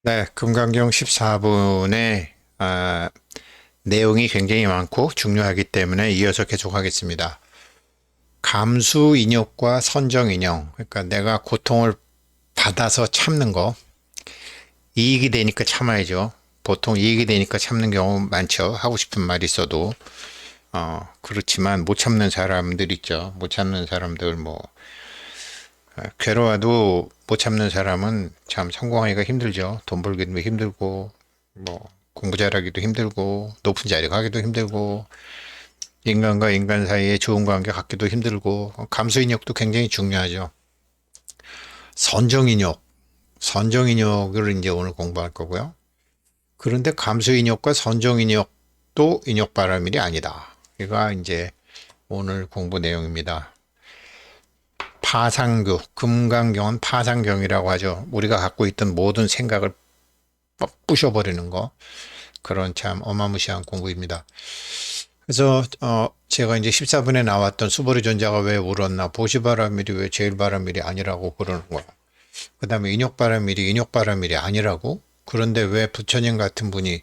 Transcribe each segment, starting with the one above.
네, 금강경 14분의 내용이 굉장히 많고 중요하기 때문에 이어서 계속하겠습니다. 감수 인욕과 선정 인용, 그러니까 내가 고통을 받아서 참는 거, 이익이 되니까 참아야죠. 보통 이익이 되니까 참는 경우 많죠. 하고 싶은 말이 있어도. 그렇지만 못 참는 사람들 있죠. 못 참는 사람들 괴로워도 못 참는 사람은 참 성공하기가 힘들죠. 돈 벌기도 힘들고, 공부 잘하기도 힘들고, 높은 자리 가기도 힘들고, 인간과 인간 사이에 좋은 관계 갖기도 힘들고, 감수인욕도 굉장히 중요하죠. 선정인욕, 선정인욕을 이제 오늘 공부할 거고요. 그런데 감수인욕과 선정인욕도 인욕바라밀이 아니다. 이가 이제 오늘 공부 내용입니다. 파상교, 금강경은 파상경이라고 하죠. 우리가 갖고 있던 모든 생각을 부셔버리는 거. 그런 참 어마무시한 공부입니다. 그래서 제가 이제 14분에 나왔던 수보리 존자가 왜 울었나, 보시바라밀이 왜 제일바라밀이 아니라고 그러는 거야. 그 다음에 인욕바라밀이 인욕바라밀이 아니라고? 그런데 왜 부처님 같은 분이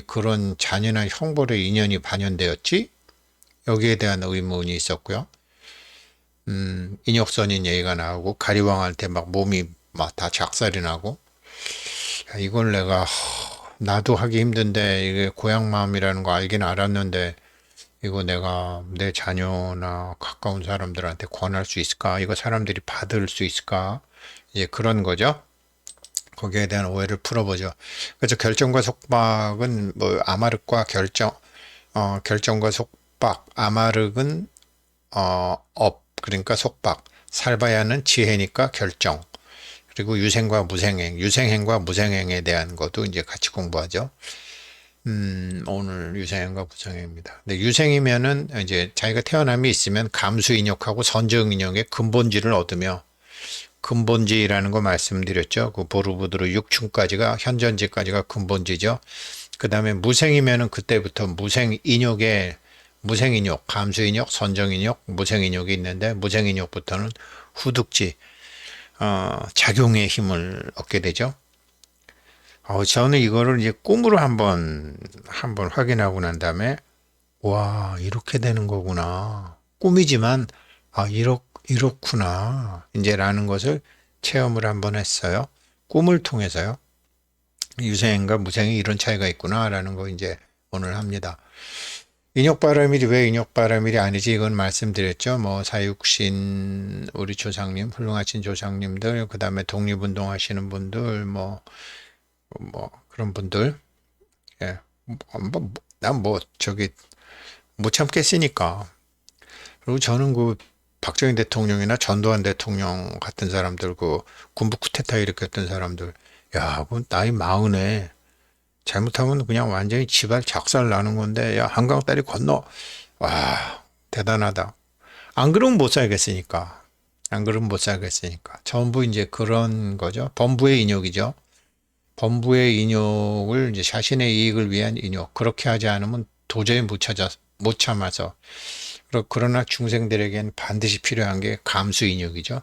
그런 잔인한 형벌의 인연이 반영되었지? 여기에 대한 의문이 있었고요. 인욕선인 얘기가 나오고 가리왕한테 막 몸이 막 다 작살이 나고, 야, 이걸 내가 나도 하기 힘든데 이게 고향 마음이라는 거 알긴 알았는데 이거 내가 내 자녀나 가까운 사람들한테 권할 수 있을까? 이거 사람들이 받을 수 있을까? 이제 그런 거죠. 거기에 대한 오해를 풀어보죠. 그래서 결정과 속박은 뭐 아마륵과 결정과 속박, 아마륵은 그러니까 속박, 살바야는 지혜니까 결정, 그리고 유생과 무생행, 유생행과 무생행에 대한 것도 이제 같이 공부하죠. 오늘 유생행과 무생행입니다. 근데 유생이면은 이제 자기가 태어남이 있으면 감수인욕하고 선정인욕의 근본질을 얻으며, 근본지라는 거 말씀드렸죠. 그 보르부드로 육충까지가, 현전지까지가 근본지죠. 그 다음에 무생이면은 그때부터 무생인욕, 감수인욕, 선정인욕, 무생인욕이 있는데, 무생인욕부터는 후득지, 작용의 힘을 얻게 되죠. 저는 이거를 이제 꿈으로 한번 확인하고 난 다음에, 와, 이렇게 되는 거구나. 꿈이지만, 이렇구나. 이제라는 것을 체험을 한번 했어요. 꿈을 통해서요. 유생과 무생이 이런 차이가 있구나라는 거 이제 오늘 합니다. 인욕바라밀이 왜 인욕바라밀이 아니지? 이건 말씀드렸죠. 뭐 사육신 우리 조상님, 훌륭하신 조상님들, 그 다음에 독립운동 하시는 분들, 그런 분들. 예. 난뭐 저기 못 참겠으니까. 그리고 저는 그 박정희 대통령이나 전두환 대통령 같은 사람들, 그 군부 쿠데타 일으켰던 사람들, 야, 그 나이 마흔에 잘못하면 그냥 완전히 지발 작살 나는 건데, 야, 한강 다리 건너. 와, 대단하다. 안 그러면 못 살겠으니까. 안 그러면 못 살겠으니까. 전부 이제 그런 거죠. 범부의 인욕이죠. 범부의 인욕을 이제 자신의 이익을 위한 인욕. 그렇게 하지 않으면 도저히 못 참아서. 그러나 중생들에겐 반드시 필요한 게 감수인욕이죠.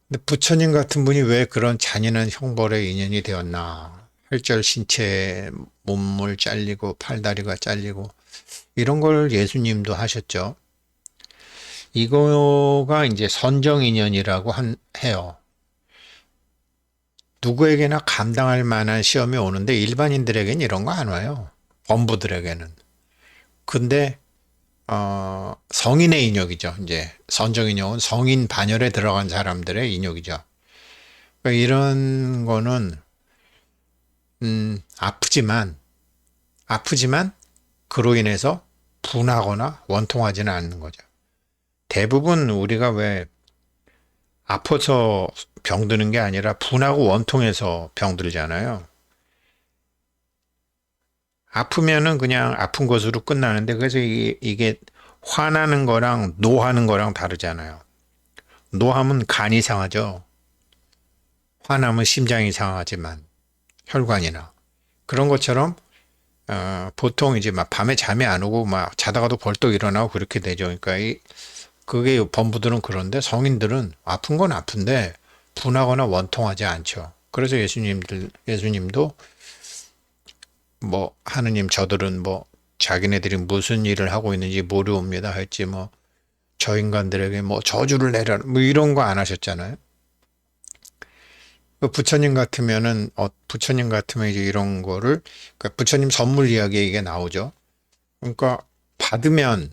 근데 부처님 같은 분이 왜 그런 잔인한 형벌의 인연이 되었나? 혈절 신체 몸을 잘리고 팔다리가 잘리고 이런 걸 예수님도 하셨죠. 이거가 이제 선정인연이라고 해요. 누구에게나 감당할 만한 시험이 오는데 일반인들에게는 이런 거 안 와요. 범부들에게는. 근데 성인의 인욕이죠. 이제 선정인욕은 성인 반열에 들어간 사람들의 인욕이죠. 그러니까 이런 거는 아프지만 그로 인해서 분하거나 원통하지는 않는 거죠. 대부분 우리가 왜 아파서 병드는 게 아니라 분하고 원통해서 병들잖아요. 아프면은 그냥 아픈 것으로 끝나는데, 그래서 이게 화나는 거랑 노하는 거랑 다르잖아요. 노하면 간이 상하죠. 화나면 심장이 상하지만 혈관이나 그런 것처럼 보통 이제 막 밤에 잠이 안 오고 막 자다가도 벌떡 일어나고 그렇게 되죠. 그러니까 그게 범부들은 그런데 성인들은 아픈 건 아픈데 분하거나 원통하지 않죠. 그래서 예수님도 뭐 하느님 저들은 뭐 자기네들이 무슨 일을 하고 있는지 모르옵니다 했지 뭐 저 인간들에게 뭐 저주를 내라 뭐 이런 거 안 하셨잖아요. 그 부처님 같으면 이제 이런 거를 그러니까 부처님 선물 이야기에 이게 나오죠. 그러니까 받으면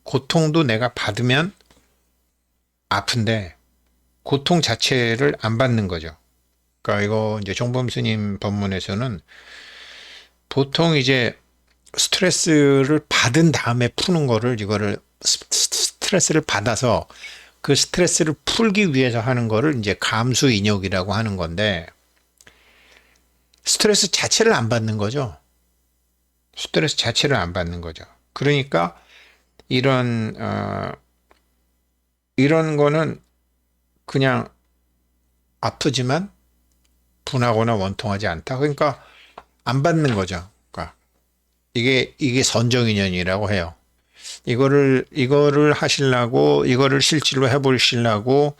고통도 내가 받으면 아픈데 고통 자체를 안 받는 거죠. 그러니까 이거 이제 종범 스님 법문에서는 보통 이제 스트레스를 받은 다음에 푸는 거를 이거를 스트레스를 받아서 그 스트레스를 풀기 위해서 하는 거를 이제 감수인욕이라고 하는 건데 스트레스 자체를 안 받는 거죠. 스트레스 자체를 안 받는 거죠. 그러니까 이런 이런 거는 그냥 아프지만 분하거나 원통하지 않다. 그러니까 안 받는 거죠. 그러니까 이게 선정인연이라고 해요. 이거를 하시려고 이거를 실질로 해보시려고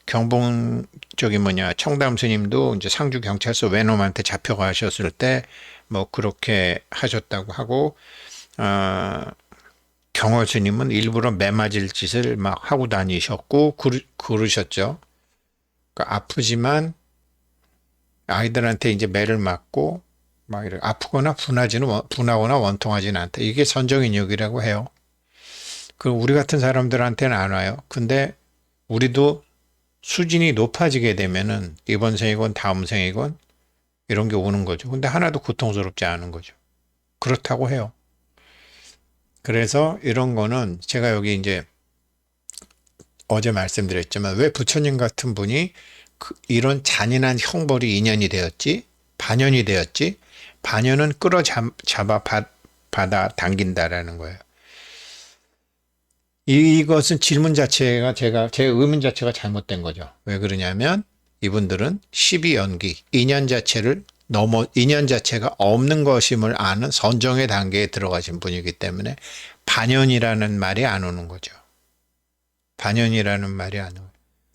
경봉 저기 뭐냐 청담 스님도 이제 상주 경찰서 외놈한테 잡혀가셨을 때 뭐 그렇게 하셨다고 하고 경호 스님은 일부러 매 맞을 짓을 막 하고 다니셨고 그러셨죠. 그러니까 아프지만 아이들한테 이제 매를 맞고 막 이렇게 아프거나 분하거나 원통하지는 않다. 이게 선정인욕이라고 해요. 그 우리 같은 사람들한테는 안 와요. 근데 우리도 수준이 높아지게 되면은 이번 생이건 다음 생이건 이런 게 오는 거죠. 근데 하나도 고통스럽지 않은 거죠. 그렇다고 해요. 그래서 이런 거는 제가 여기 이제 어제 말씀드렸지만 왜 부처님 같은 분이 이런 잔인한 형벌이 인연이 되었지? 반연이 되었지? 반연은 끌어잡아 받아 당긴다라는 거예요. 이것은 질문 자체가 제 의문 자체가 잘못된 거죠. 왜 그러냐면 이분들은 12연기, 인연 자체가 없는 것임을 아는 선정의 단계에 들어가신 분이기 때문에 반연이라는 말이 안 오는 거죠. 반연이라는 말이 안 오요.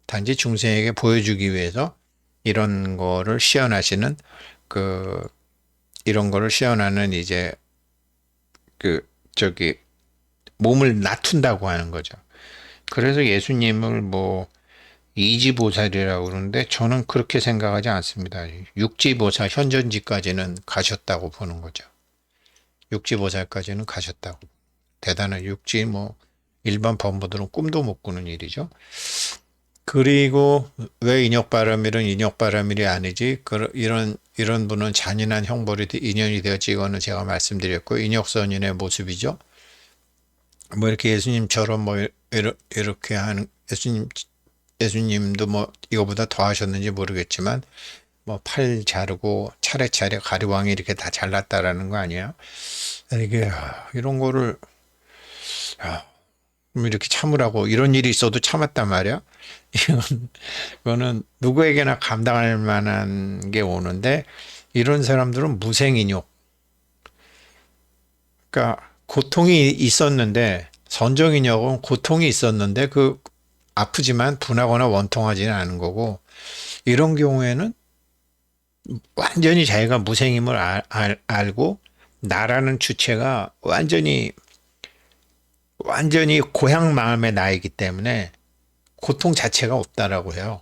단지 중생에게 보여주기 위해서 이런 거를 시연하시는 이런 거를 시연하는 이제 저기 몸을 낮춘다고 하는 거죠. 그래서 예수님을 뭐 이지보살이라고 그러는데 저는 그렇게 생각하지 않습니다. 육지보살 현전지까지는 가셨다고 보는 거죠. 육지보살까지는 가셨다고. 대단한 육지 뭐 일반 범부들은 꿈도 못 꾸는 일이죠. 그리고 왜 인욕바람일이 아니지? 이런 분은 잔인한 형벌이 인연이 되었지. 이거는 제가 말씀드렸고 인욕선인의 모습이죠. 뭐 이렇게 예수님처럼 뭐 이렇게 하는 예수님도 뭐 이거보다 더 하셨는지 모르겠지만 뭐 팔 자르고 차례차례 가리왕이 이렇게 다 잘랐다라는 거 아니야? 이게 이런 거를 이렇게 참으라고 이런 일이 있어도 참았단 말이야. 이거는 누구에게나 감당할 만한 게 오는데 이런 사람들은 무생인욕. 그러니까 고통이 있었는데 선정인욕은 고통이 있었는데 아프지만 분하거나 원통하지는 않은 거고 이런 경우에는 완전히 자기가 무생임을 알고 나라는 주체가 완전히 고향 마음의 나이기 때문에 고통 자체가 없다라고 해요.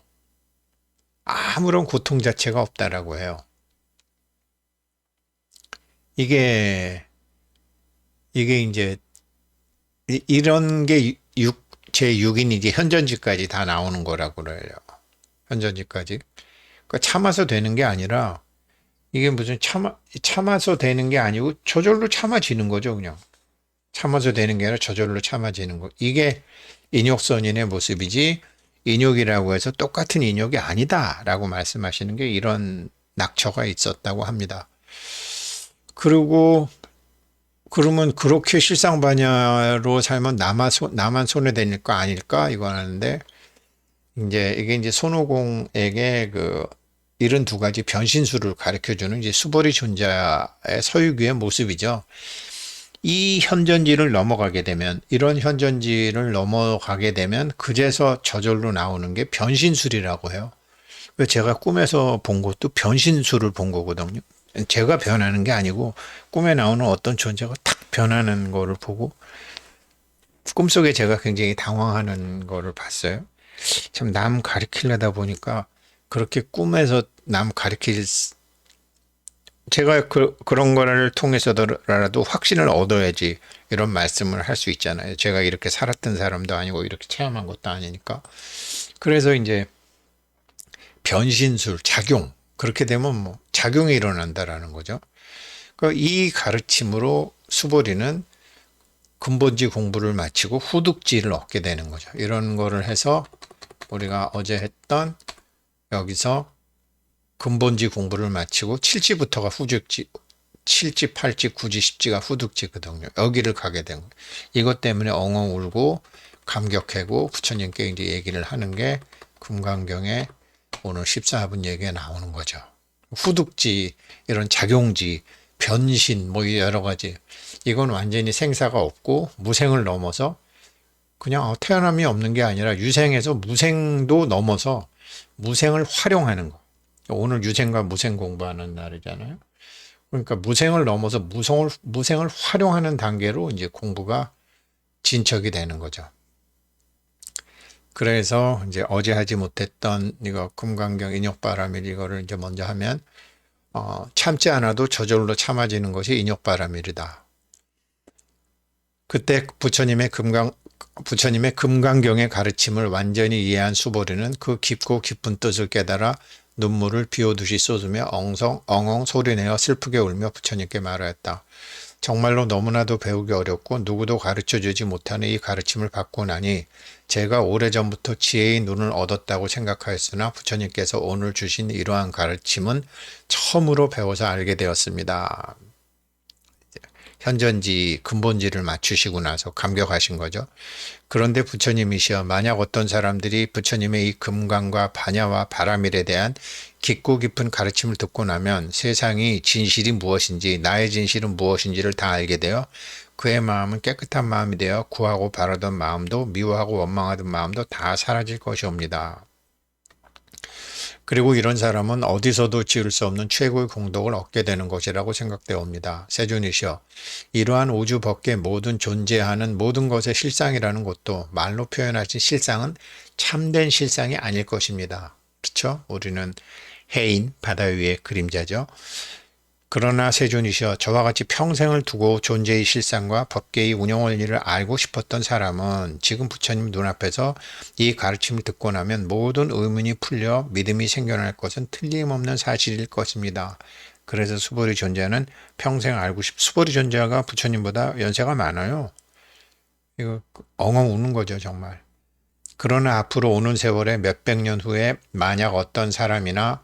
아무런 고통 자체가 없다라고 해요. 이게 이제 이런 게 제6인 이제 현전지까지 다 나오는 거라고 그래요. 현전지까지. 그러니까 참아서 되는 게 아니라 이게 무슨 참아서 되는 게 아니고 저절로 참아지는 거죠, 그냥. 참아서 되는 게 아니라 저절로 참아지는 거. 이게 인욕선인의 모습이지 인욕이라고 해서 똑같은 인욕이 아니다라고 말씀하시는 게 이런 낙처가 있었다고 합니다. 그러면 그렇게 실상반야로 살면 나만 손해되는 거 아닐까? 이거 하는데, 이게 이제 손오공에게 72가지 변신수를 가르쳐주는 이제 수보리 존자의 서유기의 모습이죠. 이 현전지를 넘어가게 되면, 이런 현전지를 넘어가게 되면, 그제서 저절로 나오는 게 변신술이라고 해요. 제가 꿈에서 본 것도 변신술을 본 거거든요. 제가 변하는 게 아니고 꿈에 나오는 어떤 존재가 탁 변하는 거를 보고 꿈속에 제가 굉장히 당황하는 거를 봤어요. 참 남 가리키려다 보니까 그렇게 꿈에서 남 가리킬 제가 그런 거를 통해서라도 확신을 얻어야지 이런 말씀을 할 수 있잖아요. 제가 이렇게 살았던 사람도 아니고 이렇게 체험한 것도 아니니까. 그래서 이제 변신술, 작용. 그렇게 되면 뭐 작용이 일어난다라는 거죠. 그러니까 이 가르침으로 수보리는 근본지 공부를 마치고 후득지를 얻게 되는 거죠. 이런 거를 해서 우리가 어제 했던 여기서 근본지 공부를 마치고 7지부터가 후득지, 7지, 8지, 9지, 10지가 후득지거든요. 여기를 가게 된 거예요. 이것 때문에 엉엉 울고 감격하고 부처님께 이제 얘기를 하는 게 금강경에 오늘 14분 얘기에 나오는 거죠. 후득지, 이런 작용지, 변신, 뭐 여러 가지. 이건 완전히 생사가 없고 무생을 넘어서 그냥 태어남이 없는 게 아니라 유생에서 무생도 넘어서 무생을 활용하는 거. 오늘 유생과 무생 공부하는 날이잖아요. 그러니까 무생을 넘어서 무생을 활용하는 단계로 이제 공부가 진척이 되는 거죠. 그래서 이제 어제 하지 못했던 이거 금강경 인욕바라밀 이거를 이제 먼저 하면 참지 않아도 저절로 참아지는 것이 인욕바라밀이다. 그때 부처님의 금강경의 가르침을 완전히 이해한 수보리는 그 깊고 깊은 뜻을 깨달아 눈물을 비오듯이 쏟으며 엉엉 소리내어 슬프게 울며 부처님께 말하였다. 정말로 너무나도 배우기 어렵고 누구도 가르쳐주지 못하는 이 가르침을 받고 나니 제가 오래전부터 지혜의 눈을 얻었다고 생각하였으나 부처님께서 오늘 주신 이러한 가르침은 처음으로 배워서 알게 되었습니다. 현전지, 근본지를 맞추시고 나서 감격하신 거죠. 그런데 부처님이시여 만약 어떤 사람들이 부처님의 이 금강과 반야와 바라밀에 대한 깊고 깊은 가르침을 듣고 나면 세상이 진실이 무엇인지 나의 진실은 무엇인지를 다 알게 되어 그의 마음은 깨끗한 마음이 되어 구하고 바라던 마음도 미워하고 원망하던 마음도 다 사라질 것이옵니다. 그리고 이런 사람은 어디서도 지을 수 없는 최고의 공덕을 얻게 되는 것이라고 생각되옵니다. 세존이시여, 이러한 우주 밖에 모든 존재하는 모든 것의 실상이라는 것도 말로 표현하신 실상은 참된 실상이 아닐 것입니다. 그렇죠? 우리는 해인, 바다 위의 그림자죠. 그러나 세존이시여, 저와 같이 평생을 두고 존재의 실상과 법계의 운영 원리를 알고 싶었던 사람은 지금 부처님 눈앞에서 이 가르침을 듣고 나면 모든 의문이 풀려 믿음이 생겨날 것은 틀림없는 사실일 것입니다. 그래서 수보리 존자는 평생 알고 수보리 존자가 부처님보다 연세가 많아요. 이거 엉엉 우는 거죠, 정말. 그러나 앞으로 오는 세월에 몇백 년 후에 만약 어떤 사람이나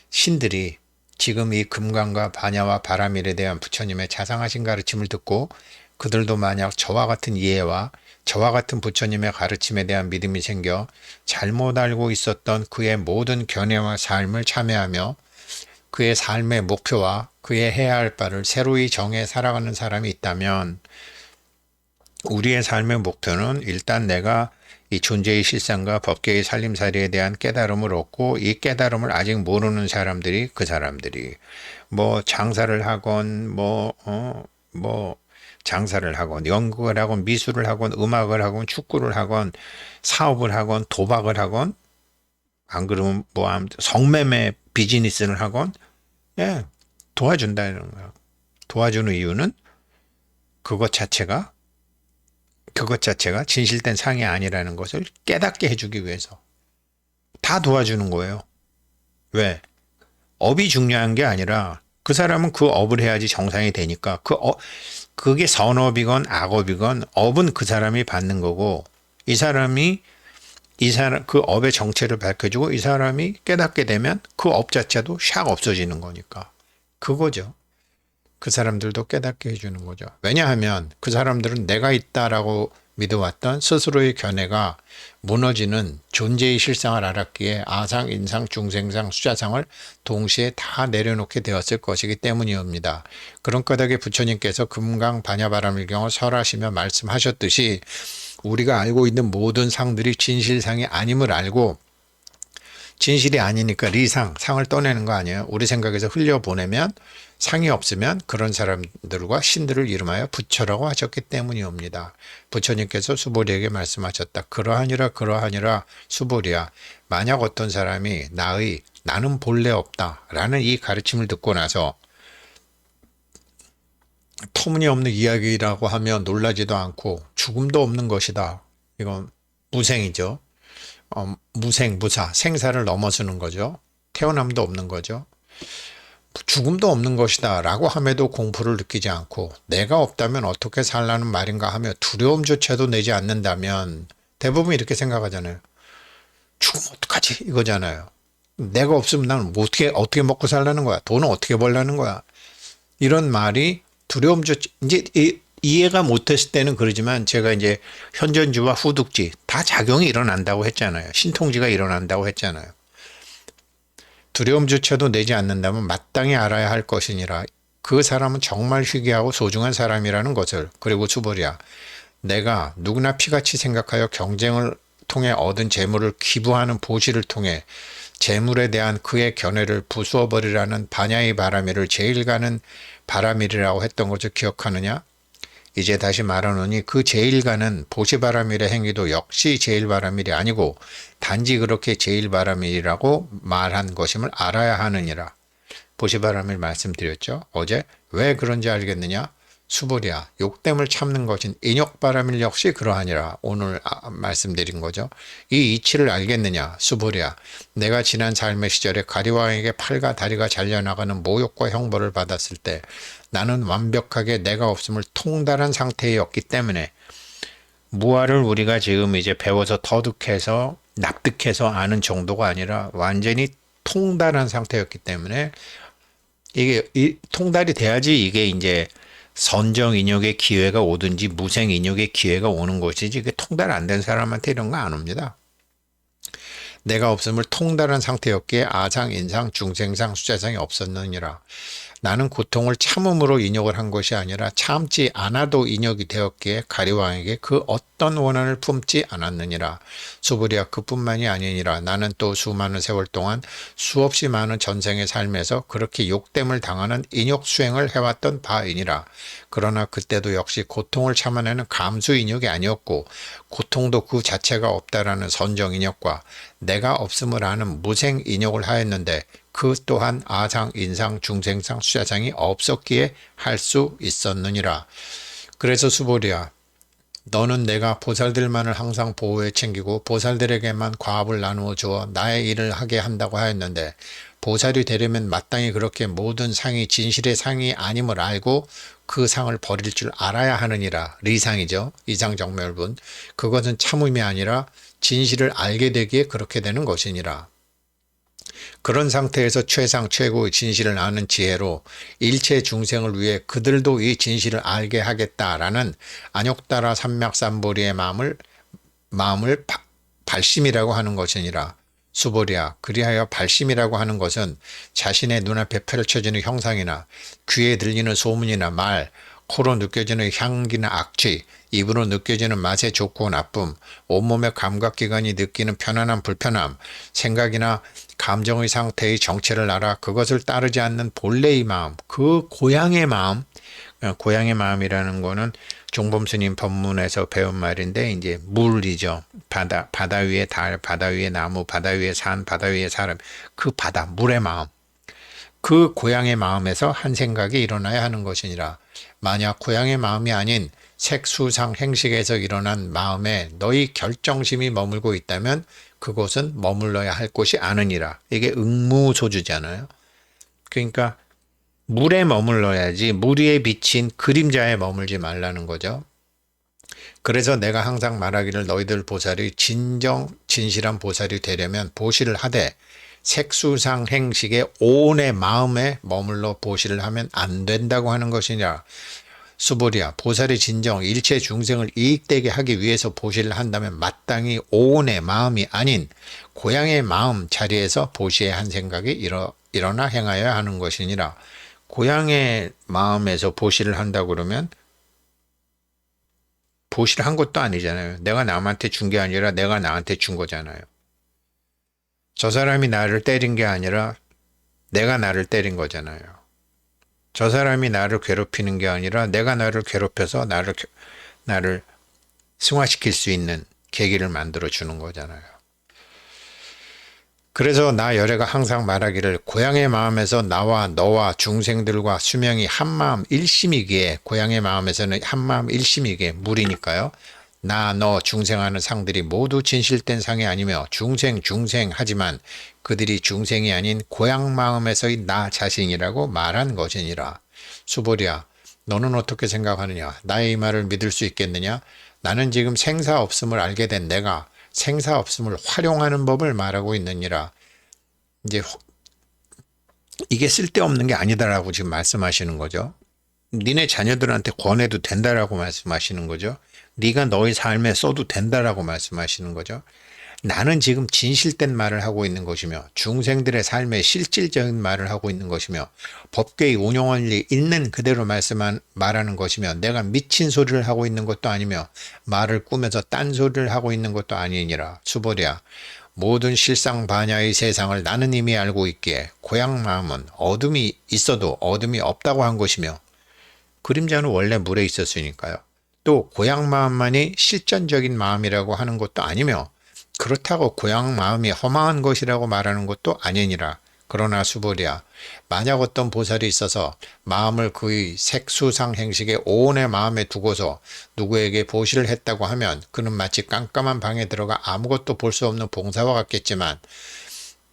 신들이 지금 이 금강과 반야와 바라밀에 대한 부처님의 자상하신 가르침을 듣고 그들도 만약 저와 같은 이해와 저와 같은 부처님의 가르침에 대한 믿음이 생겨 잘못 알고 있었던 그의 모든 견해와 삶을 참여하며 그의 삶의 목표와 그의 해야 할 바를 새로이 정해 살아가는 사람이 있다면 우리의 삶의 목표는 일단 내가 이 존재의 실상과 법계의 살림살이에 대한 깨달음을 얻고 이 깨달음을 아직 모르는 사람들이 그 사람들이 뭐 장사를 하건 장사를 하건 연극을 하건 미술을 하건 음악을 하건 축구를 하건 사업을 하건 도박을 하건 안 그러면 뭐 성매매 비즈니스를 하건 도와준다는 거야. 도와주는 이유는 그것 자체가 진실된 상이 아니라는 것을 깨닫게 해주기 위해서 다 도와주는 거예요. 왜? 업이 중요한 게 아니라 그 사람은 그 업을 해야지 정상이 되니까 그게 선업이건 악업이건 업은 그 사람이 받는 거고 이 사람이 그 업의 정체를 밝혀주고 이 사람이 깨닫게 되면 그 업 자체도 샥 없어지는 거니까 그거죠. 그 사람들도 깨닫게 해주는 거죠. 왜냐하면 그 사람들은 내가 있다라고 믿어왔던 스스로의 견해가 무너지는 존재의 실상을 알았기에 아상, 인상, 중생상, 수자상을 동시에 다 내려놓게 되었을 것이기 때문이옵니다. 그런 까닭에 부처님께서 금강 반야바라밀경을 설하시며 말씀하셨듯이 우리가 알고 있는 모든 상들이 진실상이 아님을 알고 진실이 아니니까 리상, 상을 떠내는 거 아니에요. 우리 생각에서 흘려보내면 상이 없으면 그런 사람들과 신들을 이름하여 부처라고 하셨기 때문이옵니다. 부처님께서 수보리에게 말씀하셨다. 그러하니라 그러하니라 수보리야. 만약 어떤 사람이 나는 본래 없다 라는 이 가르침을 듣고 나서 터무니없는 이야기라고 하며 놀라지도 않고 죽음도 없는 것이다. 이건 무생이죠. 무생, 무사, 생사를 넘어서는 거죠. 태어남도 없는 거죠. 죽음도 없는 것이다 라고 함에도 공포를 느끼지 않고 내가 없다면 어떻게 살라는 말인가 하며 두려움조차도 내지 않는다면 대부분 이렇게 생각하잖아요. 죽으면 어떡하지? 이거잖아요. 내가 없으면 나는 어떻게 먹고 살라는 거야? 돈은 어떻게 벌라는 거야? 이런 말이 두려움조차 이제 이해가 못했을 때는 그러지만 제가 이제 현전지와 후득지 다 작용이 일어난다고 했잖아요. 신통지가 일어난다고 했잖아요. 두려움조차도 내지 않는다면 마땅히 알아야 할 것이니라. 그 사람은 정말 희귀하고 소중한 사람이라는 것을. 그리고 수보리야, 내가 누구나 피같이 생각하여 경쟁을 통해 얻은 재물을 기부하는 보시를 통해 재물에 대한 그의 견해를 부수어버리라는 반야의 바람이를 제일 가는 바람이라고 했던 것을 기억하느냐? 이제 다시 말하노니 그 제일가는 보시바라밀의 행위도 역시 제일바라밀이 아니고 단지 그렇게 제일바라밀이라고 말한 것임을 알아야 하느니라. 보시바라밀 말씀드렸죠. 어제 왜 그런지 알겠느냐? 수보리야, 욕됨을 참는 것인 인욕바라밀 역시 그러하니라. 오늘 말씀드린 거죠. 이 이치를 알겠느냐? 수보리야, 내가 지난 삶의 시절에 가리왕에게 팔과 다리가 잘려나가는 모욕과 형벌을 받았을 때 나는 완벽하게 내가 없음을 통달한 상태였기 때문에 무아를 우리가 지금 이제 배워서 터득해서 납득해서 아는 정도가 아니라 완전히 통달한 상태였기 때문에 이게 통달이 돼야지 이게 이제 선정 인욕의 기회가 오든지 무생 인욕의 기회가 오는 것이지 이게 통달 안 된 사람한테 이런 거 안 옵니다. 내가 없음을 통달한 상태였기에 아상, 인상, 중생상, 수자상이 없었느니라. 나는 고통을 참음으로 인욕을 한 것이 아니라 참지 않아도 인욕이 되었기에 가리왕에게 그 어떤 원한을 품지 않았느니라. 수부리야, 그뿐만이 아니니라. 나는 또 수많은 세월 동안 수없이 많은 전생의 삶에서 그렇게 욕됨을 당하는 인욕 수행을 해왔던 바이니라. 그러나 그때도 역시 고통을 참아내는 감수 인욕이 아니었고 고통도 그 자체가 없다라는 선정 인욕과 내가 없음을 아는 무생 인욕을 하였는데 그 또한 아상, 인상, 중생상, 수자상이 없었기에 할 수 있었느니라. 그래서 수보리야, 너는 내가 보살들만을 항상 보호해 챙기고 보살들에게만 과업을 나누어 주어 나의 일을 하게 한다고 하였는데 보살이 되려면 마땅히 그렇게 모든 상이 진실의 상이 아님을 알고 그 상을 버릴 줄 알아야 하느니라. 리상이죠. 이상정멸분. 그것은 참음이 아니라 진실을 알게 되기에 그렇게 되는 것이니라. 그런 상태에서 최상 최고의 진실을 아는 지혜로 일체 중생을 위해 그들도 이 진실을 알게 하겠다라는 안욕따라 삼맥삼보리의 마음을 발심이라고 하는 것이니라. 수보리야, 그리하여 발심이라고 하는 것은 자신의 눈앞에 펼쳐지는 형상이나 귀에 들리는 소문이나 말, 코로 느껴지는 향기나 악취, 입으로 느껴지는 맛의 좋고 나쁨, 온몸의 감각기관이 느끼는 편안함, 불편함, 생각이나 감정의 상태의 정체를 알아 그것을 따르지 않는 본래의 마음, 그 고향의 마음, 고향의 마음이라는 거는 종범스님 법문에서 배운 말인데 이제 물이죠. 바다 위에 달, 바다 위에 나무, 바다 위에 산, 바다 위에 사람, 그 바다, 물의 마음. 그 고향의 마음에서 한 생각이 일어나야 하는 것이니라. 만약 고향의 마음이 아닌 색수상 행식에서 일어난 마음에 너희 결정심이 머물고 있다면 그곳은 머물러야 할 곳이 아니니라. 이게 응무소주잖아요. 그러니까 물에 머물러야지 물 위에 비친 그림자에 머물지 말라는 거죠. 그래서 내가 항상 말하기를 너희들 보살이 진실한 보살이 되려면 보시를 하되 색수상 행식의 온의 마음에 머물러 보시를 하면 안 된다고 하는 것이냐. 수보리야, 보살의 진정 일체 중생을 이익되게 하기 위해서 보시를 한다면 마땅히 온의 마음이 아닌 고향의 마음 자리에서 보시의 한 생각이 일어나 행하여야 하는 것이니라. 고향의 마음에서 보시를 한다고 그러면 보시를 한 것도 아니잖아요. 내가 남한테 준 게 아니라 내가 나한테 준 거잖아요. 저 사람이 나를 때린 게 아니라 내가 나를 때린 거잖아요. 저 사람이 나를 괴롭히는 게 아니라 내가 나를 괴롭혀서 나를 승화시킬 수 있는 계기를 만들어 주는 거잖아요. 그래서 나 열애가 항상 말하기를 고향의 마음에서 나와 너와 중생들과 수명이 한마음 일심이기에, 고향의 마음에서는 한마음 일심이기에, 물이니까요. 나, 너, 중생하는 상들이 모두 진실된 상이 아니며 중생 하지만 그들이 중생이 아닌 고향 마음에서의 나 자신이라고 말한 것이니라. 수보리야, 너는 어떻게 생각하느냐? 나의 이 말을 믿을 수 있겠느냐? 나는 지금 생사 없음을 알게 된 내가 생사 없음을 활용하는 법을 말하고 있느니라. 이제 이게 쓸데없는 게 아니다라고 지금 말씀하시는 거죠. 니네 자녀들한테 권해도 된다라고 말씀하시는 거죠. 네가 너의 삶에 써도 된다라고 말씀하시는 거죠. 나는 지금 진실된 말을 하고 있는 것이며 중생들의 삶에 실질적인 말을 하고 있는 것이며 법계의 운용 원리 있는 그대로 말하는 것이며 내가 미친 소리를 하고 있는 것도 아니며 말을 꾸며서 딴 소리를 하고 있는 것도 아니니라. 수보리야, 모든 실상 반야의 세상을 나는 이미 알고 있기에 고향 마음은 어둠이 있어도 어둠이 없다고 한 것이며 그림자는 원래 물에 있었으니까요. 또 고향 마음만이 실전적인 마음이라고 하는 것도 아니며 그렇다고 고향 마음이 허망한 것이라고 말하는 것도 아니니라. 그러나 수보리야, 만약 어떤 보살이 있어서 마음을 그의 색수상 행식에 온의 마음에 두고서 누구에게 보시를 했다고 하면 그는 마치 깜깜한 방에 들어가 아무것도 볼 수 없는 봉사와 같겠지만,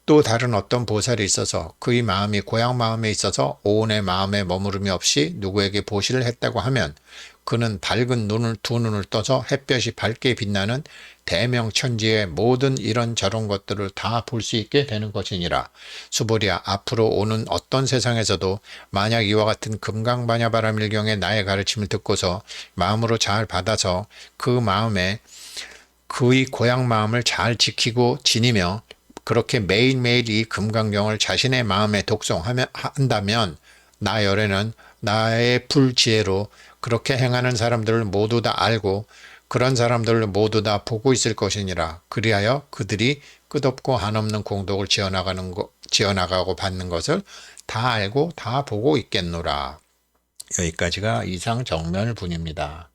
또 다른 어떤 보살이 있어서 그의 마음이 고향 마음에 있어서 오온의 마음에 머무름이 없이 누구에게 보시를 했다고 하면 그는 밝은 두 눈을 떠서 햇볕이 밝게 빛나는 대명천지의 모든 이런저런 것들을 다 볼 수 있게 되는 것이니라. 수보리야, 앞으로 오는 어떤 세상에서도 만약 이와 같은 금강반야바라밀경의 나의 가르침을 듣고서 마음으로 잘 받아서 그 마음에 그의 고향 마음을 잘 지키고 지니며 그렇게 매일매일 이 금강경을 자신의 마음에 독송한다면 나 열애는 나의 불지혜로 그렇게 행하는 사람들을 모두 다 알고 그런 사람들을 모두 다 보고 있을 것이니라. 그리하여 그들이 끝없고 한없는 공덕을 지어나가고 받는 것을 다 알고 다 보고 있겠노라. 여기까지가 이상 정멸분입니다.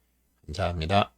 감사합니다.